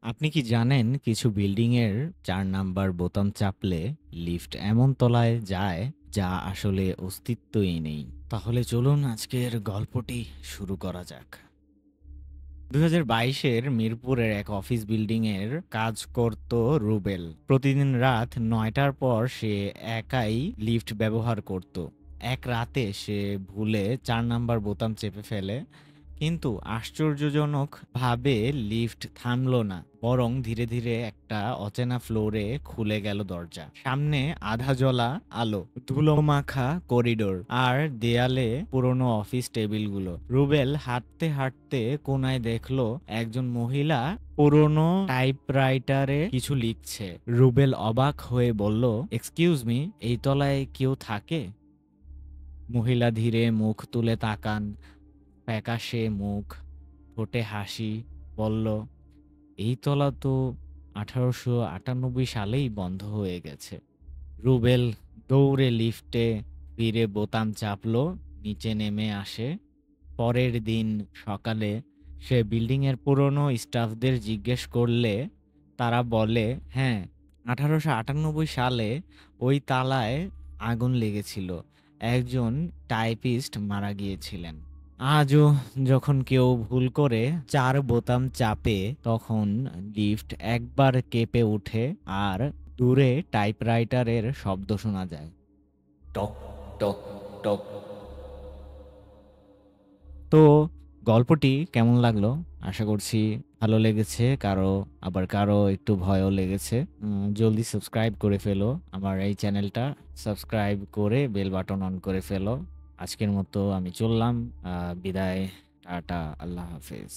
আপনি কি জানেন কিছু বিল্ডিং এর ৪ নাম্বার বোতাম চাপলে লিফট এমন তলায় যায় যা আসলে অস্তিত্বই নেই। তাহলে চলুন আজকের গল্পটি শুরু করা যাক। ২০২২ এর মিরপুরের এক অফিস বিল্ডিং এর কাজ করত রুবেল। প্রতিদিন রাত ৯টার পর সে একাই লিফট ব্যবহার করত। এক রাতে সে ভুলে ৪ নাম্বার বোতাম চেপে ফেলে, কিন্তু আশ্চর্যজনকভাবে লিফট থামলো না, বরং ধীরে ধীরে একটা অচেনা ফ্লোরে খুলে গেল দরজা। সামনে আধা জ্বলা আলো, ধুলো মাখা করিডোর আর দেয়ালে পুরনো অফিস টেবিলগুলো। রুবেল হাঁটতে হাঁটতে কোনায় দেখলো একজন মহিলা পুরনো টাইপরাইটারে কিছু লিখছে। রুবেল অবাক হয়ে বলল, এক্সকিউজ মি, এই তলায় কেউ থাকে? মহিলা ধীরে মুখ তুলে তাকান, ফ্যাকাশে মুখ, ঠোঁটে হাসি, বলল, এই তলা তো ১৮৯৮ সালেই বন্ধ হয়ে গেছে। রুবেল দৌড়ে লিফটে ফিরে বোতাম চাপলো, নিচে নেমে আসে। পরের দিন সকালে সে বিল্ডিংয়ের পুরনো স্টাফদের জিজ্ঞেস করলে তারা বলে, হ্যাঁ, ১৮৯৮ সালে ওই তালায় আগুন লেগেছিল, একজন টাইপিস্ট মারা গিয়েছিলেন। আজও যখন কেউ ভুল করে ৪ বোতাম চাপে, তখন লিফট একবার কেঁপে ওঠে আর দূরে টাইপরাইটারের শব্দ শোনা যায়, টক টক টক। তো গল্পটি কেমন লাগলো? আশা করছি ভালো লেগেছে কারো, আবার কারো একটু ভয়ও লেগেছে। জলদি সাবস্ক্রাইব করে ফেলো আমার এই চ্যানেলটা। সাবস্ক্রাইব করে বেল বাটন অন করে ফেলো। আজকের মতো আমি চললাম। বিদায়। টাটা। আল্লাহ হাফেজ।